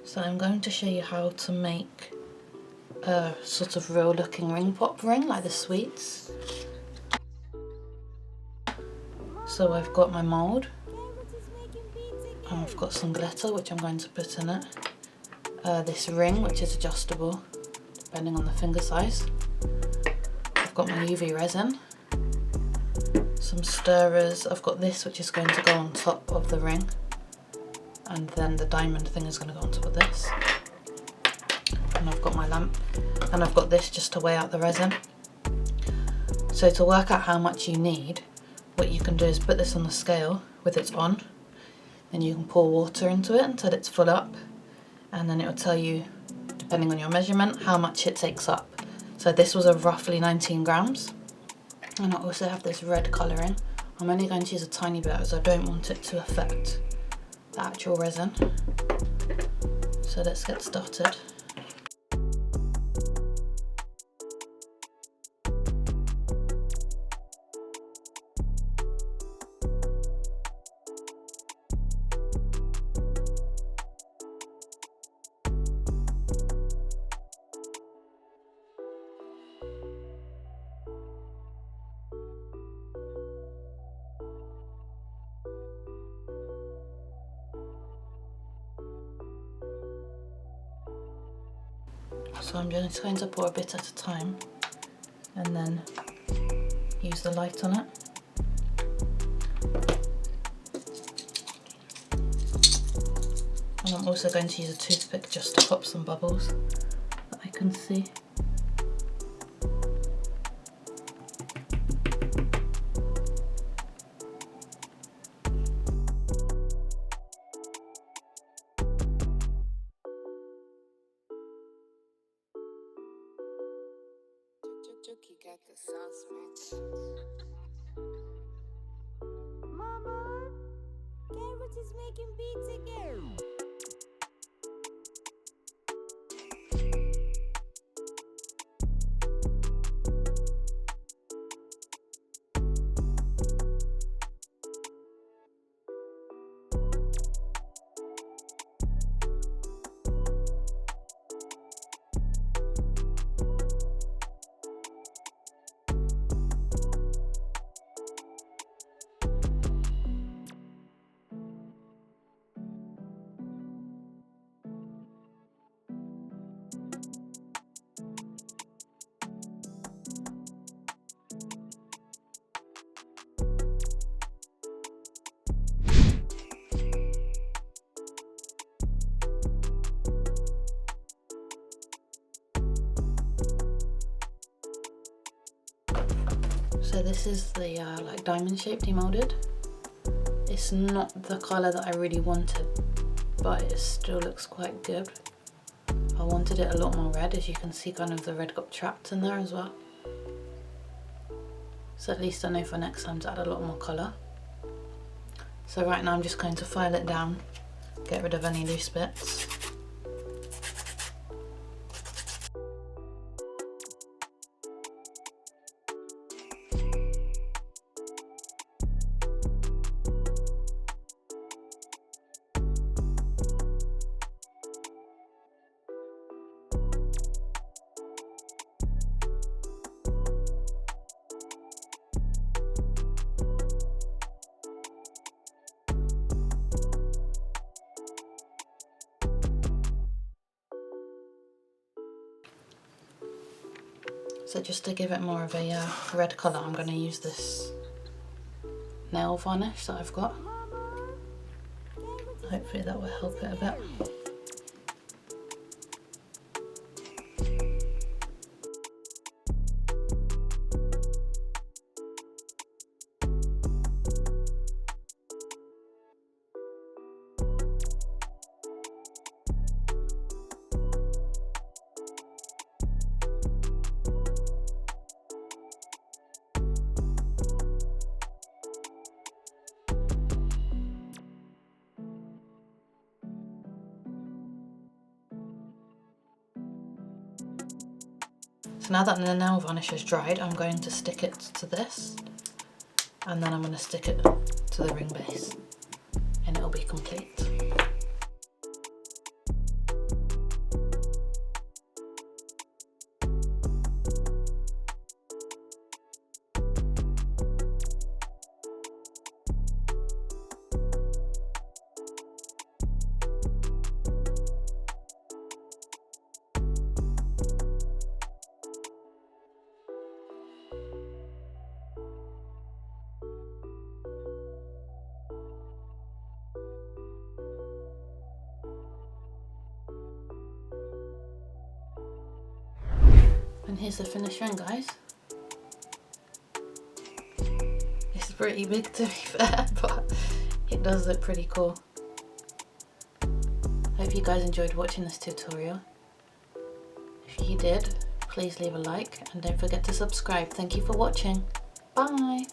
So I'm going to show you how to make a sort of real looking ring pop ring like the sweets. So I've got my mould, and I've got some glitter which I'm going to put in it. This ring which is adjustable depending on the finger size. I've got my UV resin, some stirrers. I've got this which is going to go on top of the ring, and then the diamond thing is going to go on top of this. And I've got my lamp, and I've got this just to weigh out the resin. So to work out how much you need, what you can do is put this on the scale with it on, and you can pour water into it until it's full up, and then it will tell you, depending on your measurement, how much it takes up. So this was a roughly 19 grams. And I also have this red colouring. I'm only going to use a tiny bit as I don't want it to affect the actual resin. So let's get started. So I'm just going to pour a bit at a time and then use the light on it. And I'm also going to use a toothpick just to pop some bubbles that I can see. Chuki got the sauce, bitch. Mama, Carrot is making beats again. So this is the like diamond shape demolded. It's not the colour that I really wanted, but it still looks quite good. I wanted it a lot more red, as you can see kind of the red got trapped in there as well. So at least I know for next time to add a lot more colour. So right now I'm just going to file it down, get rid of any loose bits. So just to give it more of a red colour, I'm going to use this nail varnish that I've got. Hopefully that will help it a bit. So now that the nail varnish has dried, I'm going to stick it to this, and then I'm going to stick it to the ring base, and it'll be complete. And here's the finished ring, guys. It's pretty big to be fair, but it does look pretty cool. Hope you guys enjoyed watching this tutorial. If you did, please leave a like and don't forget to subscribe. Thank you for watching. Bye!